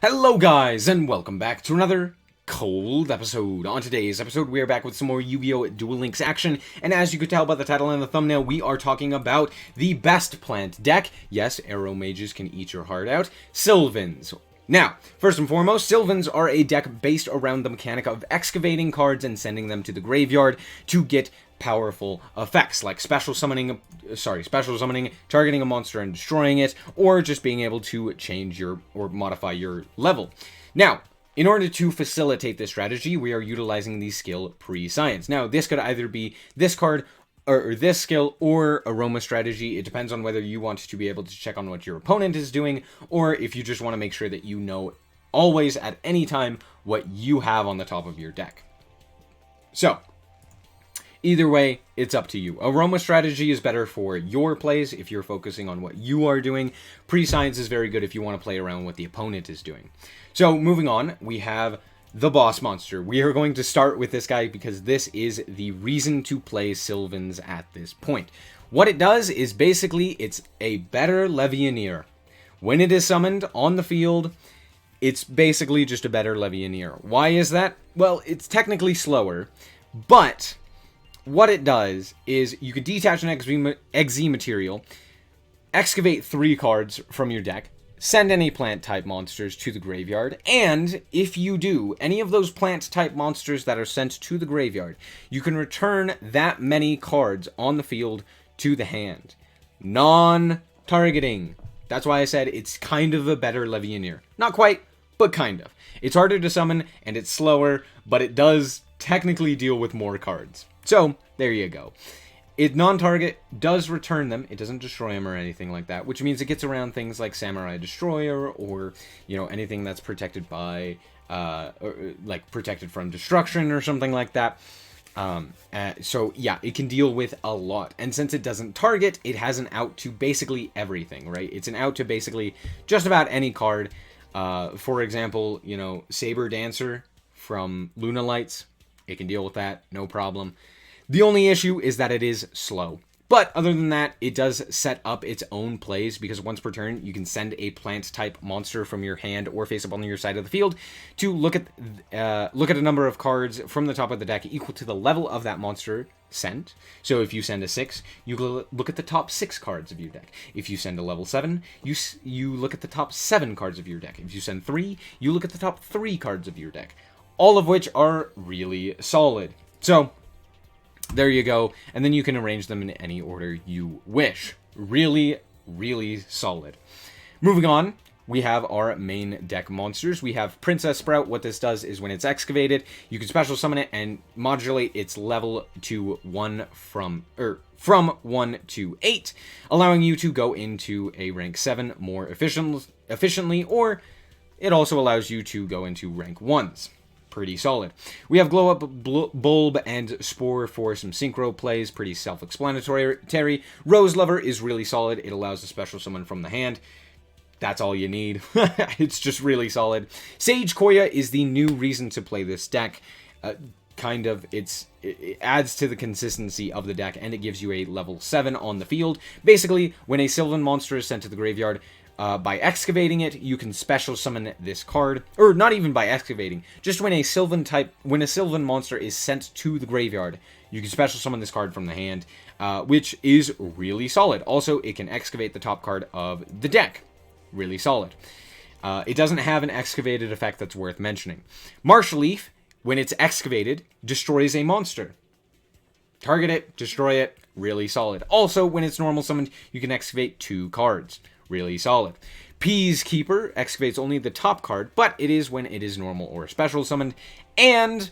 Hello guys, and welcome back to another cold episode. On today's episode, we are back with some more Yu-Gi-Oh! Duel Links action, and as you could tell by the title and the thumbnail, we are talking about the best plant deck. Yes, Aromages can eat your heart out. Sylvans. Now, first and foremost, Sylvans are a deck based around the mechanic of excavating cards and sending them to the graveyard to get powerful effects, like special summoning, targeting a monster and destroying it, or just being able to change your, or modify your level. Now, in order to facilitate this strategy, we are utilizing the skill Pre-Science. Now, this could either be this card, or this skill, or Aroma strategy. It depends on whether you want to be able to check on what your opponent is doing, or if you just want to make sure that you know always at any time what you have on the top of your deck. So, either way, it's up to you. Aroma strategy is better for your plays if you're focusing on what you are doing. Pre-Science is very good if you want to play around what the opponent is doing. So, moving on, we have the boss monster. We are going to start with this guy because this is the reason to play Sylvans at this point. What it does is basically it's a better Levianeer. When it is summoned on the field, it's basically just a better Levianeer. Why is that? Well, it's technically slower, but what it does is you could detach an XZ material, excavate 3 cards from your deck, send any plant-type monsters to the graveyard, and if you do, any of those plant-type monsters that are sent to the graveyard, you can return that many cards on the field to the hand. Non-targeting. That's why I said it's kind of a better Levianeer. Not quite, but kind of. It's harder to summon, and it's slower, but it does technically deal with more cards. So, there you go. It non-target does return them. It doesn't destroy them or anything like that, which means it gets around things like Samurai Destroyer or, you know, anything that's protected by, like protected from destruction or something like that. So, yeah, it can deal with a lot. And since it doesn't target, it has an out to basically everything, right? It's an out to basically just about any card. For example, you know, Saber Dancer from Luna Lights. It can deal with that, no problem. The only issue is that it is slow. But other than that, it does set up its own plays, because once per turn, you can send a plant-type monster from your hand or face up on your side of the field to look at a number of cards from the top of the deck equal to the level of that monster sent. So if you send a 6, you look at the top 6 cards of your deck. If you send a level 7, you look at the top 7 cards of your deck. If you send 3, you look at the top 3 cards of your deck. All of which are really solid. So, there you go, and then you can arrange them in any order you wish. Really, really solid. Moving on, we have our main deck monsters. We have Princess Sprout. What this does is when it's excavated, you can special summon it and modulate its level to 1 from 1 to 8, allowing you to go into a rank 7 more efficiently, or it also allows you to go into rank 1s. Pretty solid. We have Glow Up Bulb and Spore for some synchro plays, pretty self-explanatory. Rose Lover is really solid. It allows a special summon from the hand. That's all you need. It's just really solid. Sage Koya is the new reason to play this deck. It adds to the consistency of the deck, and it gives you a level 7 on the field. Basically, when a Sylvan monster is sent to the graveyard, by excavating it, you can special summon this card, or not even by excavating, just when a Sylvan monster is sent to the graveyard, you can special summon this card from the hand, which is really solid. Also, it can excavate the top card of the deck. Really solid. It doesn't have an excavated effect that's worth mentioning. Marsh Leaf, when it's excavated, destroys a monster. Target it, destroy it, really solid. Also, when it's normal summoned, you can excavate 2 cards. Really solid. Peacekeeper excavates only the top card, but it is when it is normal or special summoned. And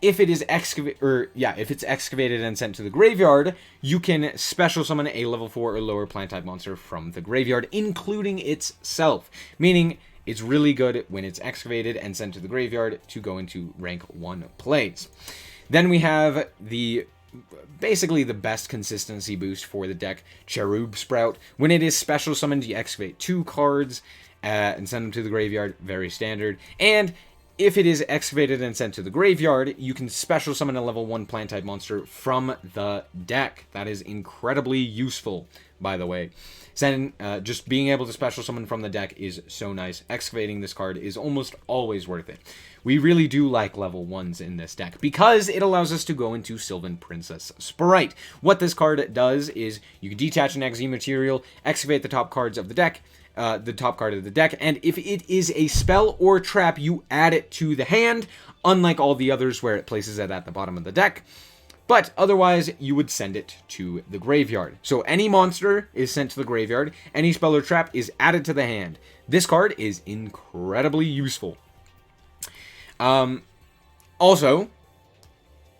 if it is if it's excavated and sent to the graveyard, you can special summon a level 4 or lower plant type monster from the graveyard, including itself. Meaning it's really good when it's excavated and sent to the graveyard to go into rank 1 plays. Then we have basically the best consistency boost for the deck, Cherub Sprout. When it is special summoned, you excavate 2 cards and send them to the graveyard, very standard. And if it is excavated and sent to the graveyard, you can special summon a level 1 plant type monster from the deck. That is incredibly useful. by the way. Just being able to special summon from the deck is so nice. Excavating this card is almost always worth it. We really do like level 1s in this deck because it allows us to go into Sylvan Princess Sprite. What this card does is you can detach an XZ material, excavate the top cards of the deck, the top card of the deck, and if it is a spell or trap, you add it to the hand, unlike all the others where it places it at the bottom of the deck. But otherwise, you would send it to the graveyard. So any monster is sent to the graveyard, any spell or trap is added to the hand. This card is incredibly useful. Also,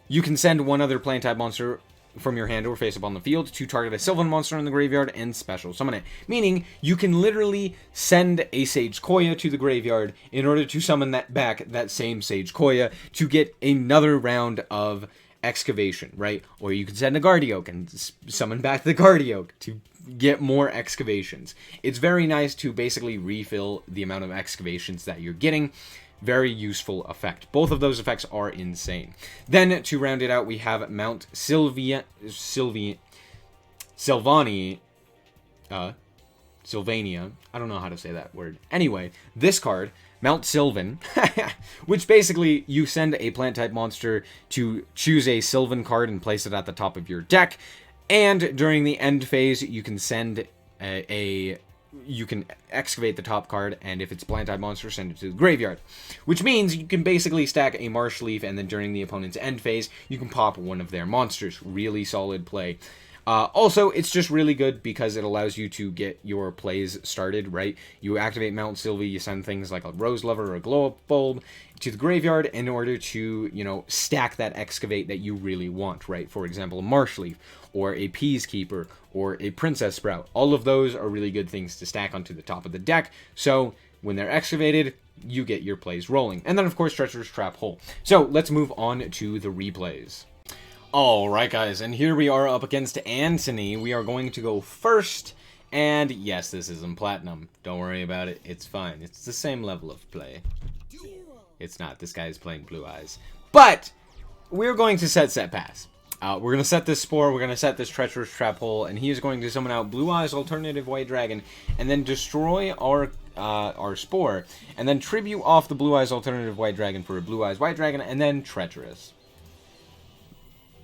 you can send one other plant type monster from your hand or face up on the field to target a Sylvan monster in the graveyard and special summon it. Meaning, you can literally send a Sage Koya to the graveyard in order to summon that same Sage Koya to get another round of excavation, right? Or you can send a Guardioak and summon back the Guardioak to get more excavations. It's very nice to basically refill the amount of excavations that you're getting. Very useful effect. Both of those effects are insane. Then, to round it out, we have Mount Sylvania, I don't know how to say that word. Anyway, this card, Mount Sylvan, which basically you send a plant-type monster to choose a Sylvan card and place it at the top of your deck, and during the end phase, you can send you can excavate the top card, and if it's a plant-type monster, send it to the graveyard. Which means you can basically stack a Marsh Leaf, and then during the opponent's end phase, you can pop one of their monsters. Really solid play. Also, it's just really good because it allows you to get your plays started, right? You activate Mount Sylvie, you send things like a Rose Lover or a Glow-Up Bulb to the graveyard in order to, stack that excavate that you really want, right? For example, a Marsh Leaf, or a Peacekeeper, or a Princess Sprout. All of those are really good things to stack onto the top of the deck, so when they're excavated, you get your plays rolling. And then, of course, Treacherous Trap Hole. So, let's move on to the replays. Alright guys, and here we are up against Anthony. We are going to go first, and yes, this isn't Platinum. Don't worry about it, it's fine. It's the same level of play. It's not, this guy is playing Blue Eyes. But, we're going to set pass. We're going to set this Spore, we're going to set this Treacherous Trap Hole, and he is going to summon out Blue Eyes Alternative White Dragon, and then destroy our Spore, and then tribute off the Blue Eyes Alternative White Dragon for a Blue Eyes White Dragon, and then Treacherous.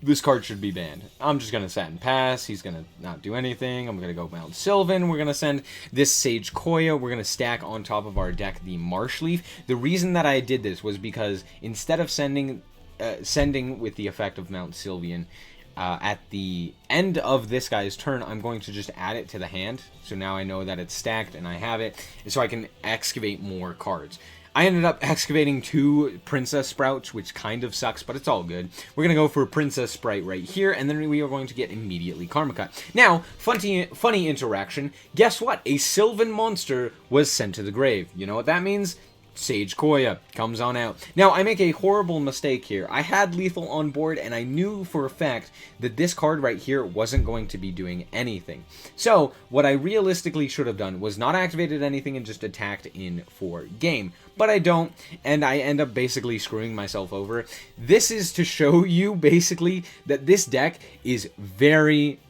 This card should be banned. I'm just going to set and pass. He's going to not do anything. I'm going to go Mount Sylvan. We're going to send this Sage Koya. We're going to stack on top of our deck the Marsh Leaf. The reason that I did this was because instead of sending with the effect of Mount Sylvan at the end of this guy's turn, I'm going to just add it to the hand. So now I know that it's stacked and I have it, so I can excavate more cards. I ended up excavating 2 Princess Sprouts, which kind of sucks, but it's all good. We're going to go for a Princess Sprite right here, and then we are going to get immediately Karma Cut. Now, funny interaction. Guess what? A Sylvan monster was sent to the grave. You know what that means? Sage Koya comes on out. Now, I make a horrible mistake here. I had Lethal on board, and I knew for a fact that this card right here wasn't going to be doing anything. So, what I realistically should have done was not activated anything and just attacked in for game. But I don't, and I end up basically screwing myself over. This is to show you, basically, that this deck is very...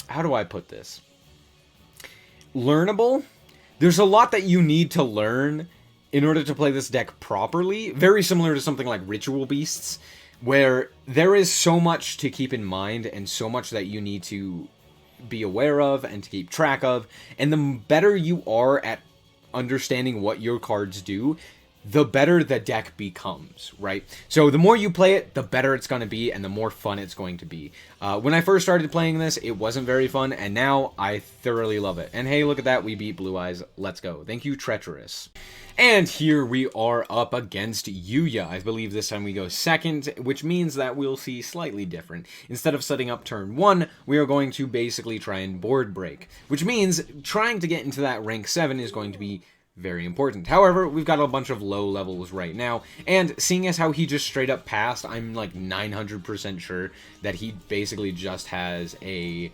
How do I put this? Learnable? There's a lot that you need to learn in order to play this deck properly. Very similar to something like Ritual Beasts, where there is so much to keep in mind and so much that you need to be aware of and to keep track of. And the better you are at understanding what your cards do, the better the deck becomes, right? So the more you play it, the better it's going to be and the more fun it's going to be. When I first started playing this, it wasn't very fun, and now I thoroughly love it. And hey, look at that, we beat Blue Eyes. Let's go. Thank you, Treacherous. And here we are up against Yuya. I believe this time we go second, which means that we'll see slightly different. Instead of setting up turn 1, we are going to basically try and board break, which means trying to get into that rank 7 is going to be very important. However, we've got a bunch of low levels right now, and seeing as how he just straight up passed, I'm like 900% sure that he basically just has a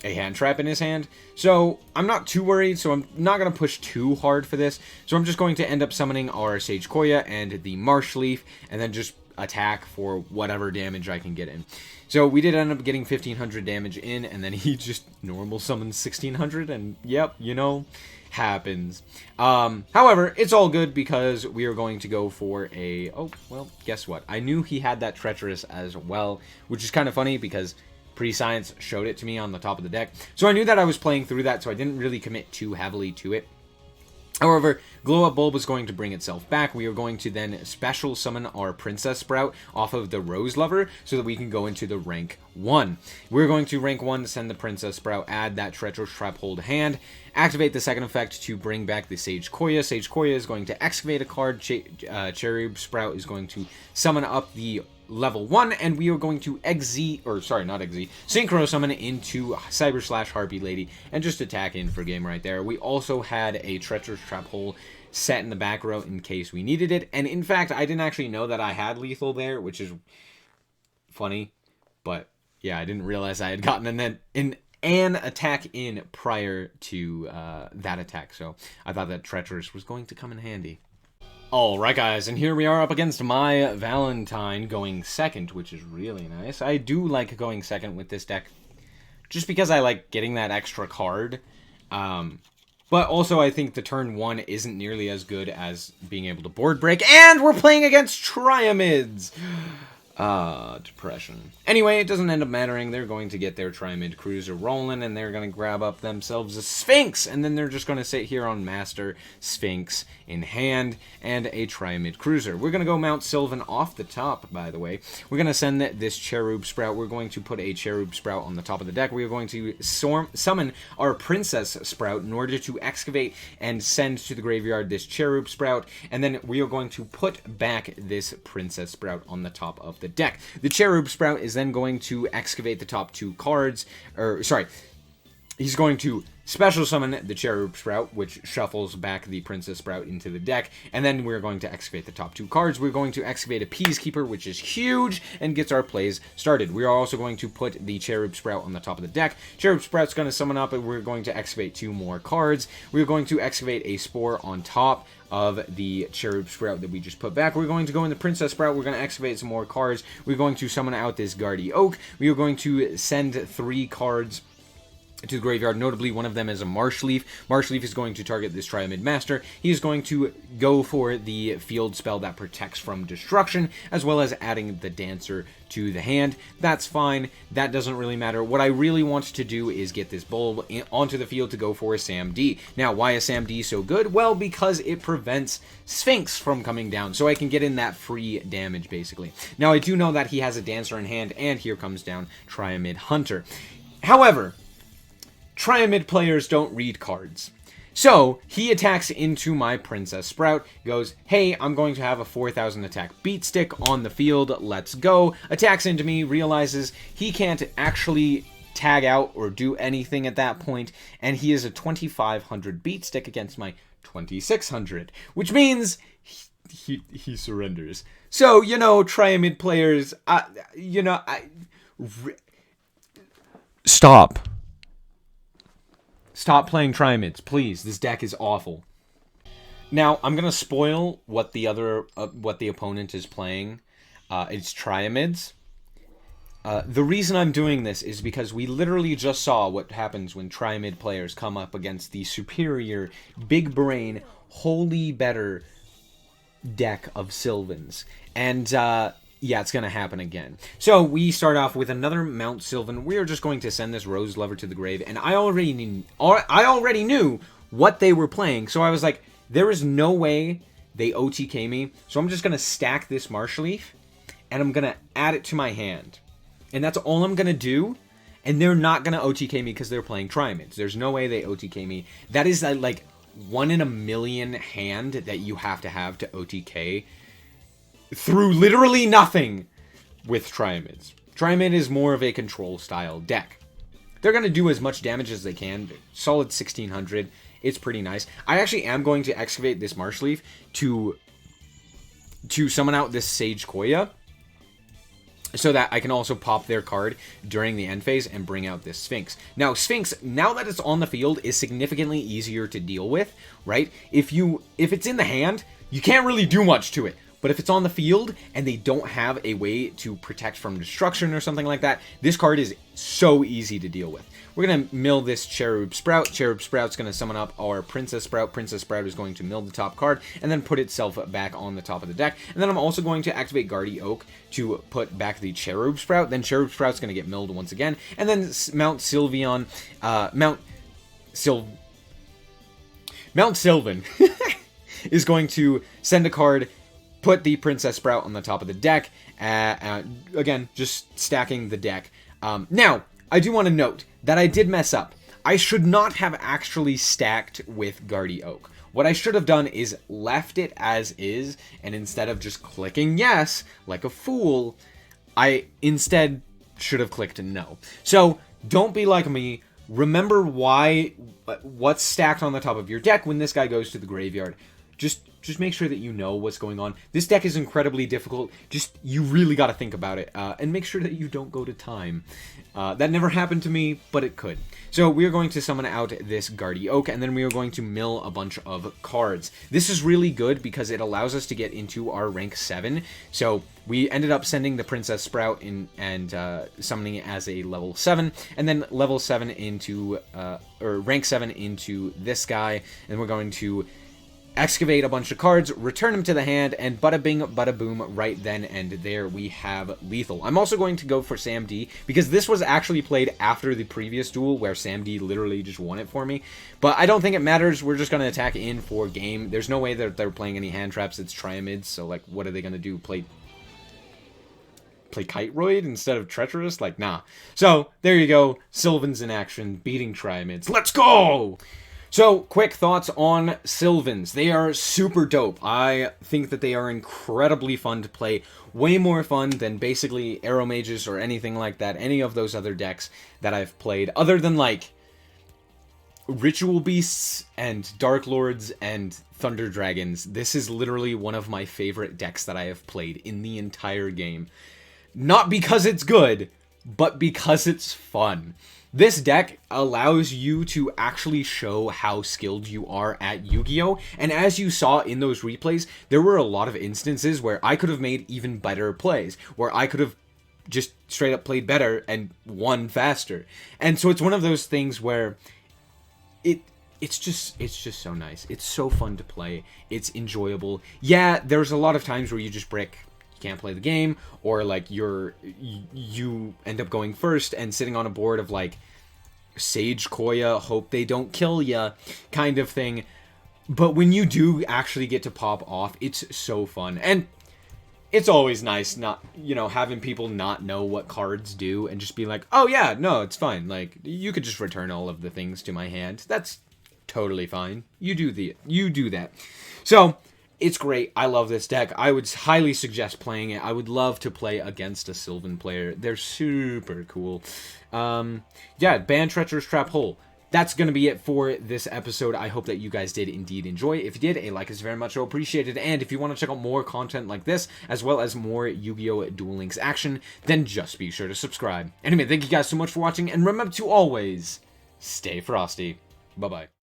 hand trap in his hand. So I'm not too worried, so I'm not going to push too hard for this. So I'm just going to end up summoning our Sage Koya and the Marsh Leaf, and then just attack for whatever damage I can get in. So we did end up getting 1500 damage in, and then he just normal summons 1600, and yep, you know, happens. However, it's all good because we are going to go for a... Oh, well, guess what? I knew he had that Treacherous as well, which is kind of funny because Pre-Science showed it to me on the top of the deck. So I knew that I was playing through that, so I didn't really commit too heavily to it. However, Glow Up Bulb is going to bring itself back. We are going to then special summon our Princess Sprout off of the Rose Lover so that we can go into the rank 1. We're going to rank 1, send the Princess Sprout, add that Treacherous Trap Hold hand, activate the second effect to bring back the Sage Koya. Sage Koya is going to excavate a card. Cherub Sprout is going to summon up the level 1, and we are going to Synchro Summon into Cyber Slash Harpy Lady and just attack in for game right there. We also had a Treacherous Trap Hole set in the back row in case we needed it, and in fact, I didn't actually know that I had lethal there, which is funny, but yeah, I didn't realize I had gotten an attack in prior to that attack, so I thought that Treacherous was going to come in handy. Alright guys, and here we are up against my Valentine going second, which is really nice. I do like going second with this deck, just because I like getting that extra card. But also I think the turn 1 isn't nearly as good as being able to board break, and we're playing against Triamids! Depression. Anyway, it doesn't end up mattering. They're going to get their Triamid Cruiser rolling, and they're going to grab up themselves a Sphinx, and then they're just going to sit here on Master, Sphinx in hand, and a Triamid Cruiser. We're going to go mount Sylvan off the top, by the way. We're going to send this Cherub Sprout. We're going to put a Cherub Sprout on the top of the deck. We are going to summon our Princess Sprout in order to excavate and send to the graveyard this Cherub Sprout, and then we are going to put back this Princess Sprout on the top of the deck. The Cherub Sprout is then going to excavate the top 2 cards, he's going to special summon the Cherub Sprout, which shuffles back the Princess Sprout into the deck, and then we're going to excavate the top 2 cards. We're going to excavate a Peacekeeper, which is huge, and gets our plays started. We are also going to put the Cherub Sprout on the top of the deck. Cherub Sprout's going to summon up, and we're going to excavate 2 more cards. We're going to excavate a Spore on top of the Cherub Sprout that we just put back. We're going to go in the Princess Sprout. We're going to excavate some more cards. We're going to summon out this Guardy Oak. We are going to send 3 cards to the graveyard. Notably, one of them is a Marshleaf. Marshleaf is going to target this Triamid Master. He is going to go for the field spell that protects from destruction, as well as adding the Dancer to the hand. That's fine. That doesn't really matter. What I really want to do is get this Bulb onto the field to go for a Sam D. Now, why is Sam D so good? Well, because it prevents Sphinx from coming down, so I can get in that free damage, basically. Now, I do know that he has a Dancer in hand, and here comes down Triamid Hunter. However, Triamid players don't read cards. So, he attacks into my Princess Sprout, goes, hey, I'm going to have a 4000 attack beat stick on the field, let's go. Attacks into me, realizes he can't actually tag out or do anything at that point, and he is a 2500 beat stick against my 2600, which means he surrenders. So, you know, Triamid players, stop. Stop playing Triamids, please. This deck is awful. Now, I'm gonna spoil what the opponent is playing. It's Triamids. The reason I'm doing this is because we literally just saw what happens when Triamid players come up against the superior, big brain, wholly better deck of Sylvans. And, yeah, it's going to happen again. So, we start off with another Mount Sylvan. We are just going to send this Rose Lover to the grave. And I already knew what they were playing. So, I was like, there is no way they OTK me. So, I'm just going to stack this Marshleaf. And I'm going to add it to my hand. And that's all I'm going to do. And they're not going to OTK me because they're playing Triamids. There's no way they OTK me. That is like 1 in a million hand that you have to OTK through literally nothing with Triamids. Triamid is more of a control style deck. They're going to do as much damage as they can. Solid 1600. It's pretty nice. I actually am going to excavate this Marshleaf to summon out this Sage Koya, so that I can also pop their card during the end phase and bring out this Sphinx. Now, Sphinx, now that it's on the field, is significantly easier to deal with, right? If it's in the hand, you can't really do much to it. But if it's on the field and they don't have a way to protect from destruction or something like that, this card is so easy to deal with. We're going to mill this Cherub Sprout. Cherub Sprout's going to summon up our Princess Sprout. Princess Sprout is going to mill the top card and then put itself back on the top of the deck. And then I'm also going to activate Guardy Oak to put back the Cherub Sprout. Then Cherub Sprout's going to get milled once again. And then Mount Sylvan is going to send a card, put the Princess Sprout on the top of the deck. Again, just stacking the deck. Now, I do want to note that I did mess up. I should not have actually stacked with Guardy Oak. What I should have done is left it as is, and instead of just clicking yes, like a fool, I instead should have clicked no. So, don't be like me. Remember what's stacked on the top of your deck when this guy goes to the graveyard. Just make sure that you know what's going on. This deck is incredibly difficult. You really got to think about it. And make sure that you don't go to time. That never happened to me, but it could. So we are going to summon out this Guardy Oak, and then we are going to mill a bunch of cards. This is really good because it allows us to get into our rank 7. So we ended up sending the Princess Sprout in and summoning it as a level 7, and then level 7 into, or rank 7 into this guy, and we're going to excavate a bunch of cards, return them to the hand, and bada bing, bada boom, right then and there we have lethal. I'm also going to go for Sam D, because this was actually played after the previous duel, where Sam D literally just won it for me. But I don't think it matters, we're just going to attack in for game. There's no way that they're playing any hand traps, it's Triamids, so like, what are they going to do, play Kiteroid instead of Treacherous? Like, nah. So, there you go, Sylvans in action, beating Triamids. Let's go! So, quick thoughts on Sylvans. They are super dope. I think that they are incredibly fun to play. Way more fun than basically Aromages or anything like that. Any of those other decks that I've played. Other than, like, Ritual Beasts and Dark Lords and Thunder Dragons. This is literally one of my favorite decks that I have played in the entire game. Not because it's good, but because it's fun. This deck allows you to actually show how skilled you are at Yu-Gi-Oh! And as you saw in those replays, there were a lot of instances where I could have made even better plays, where I could have just straight up played better and won faster. And so it's one of those things where it's just so nice. It's so fun to play. It's enjoyable. Yeah, there's a lot of times where you just brick. Can't play the game, or like you end up going first and sitting on a board of like Sage Koya, hope they don't kill ya kind of thing. But when you do actually get to pop off, it's so fun. And it's always nice not, having people not know what cards do and just be like, oh yeah, no, it's fine. Like, you could just return all of the things to my hand. That's totally fine. You do that. So, it's great. I love this deck. I would highly suggest playing it. I would love to play against a Sylvan player. They're super cool. Yeah, ban Treacherous Trap Hole. That's going to be it for this episode. I hope that you guys did indeed enjoy. If you did, a like is very much appreciated. And if you want to check out more content like this, as well as more Yu-Gi-Oh! Duel Links action, then just be sure to subscribe. Anyway, thank you guys so much for watching, and remember to always stay frosty. Bye-bye.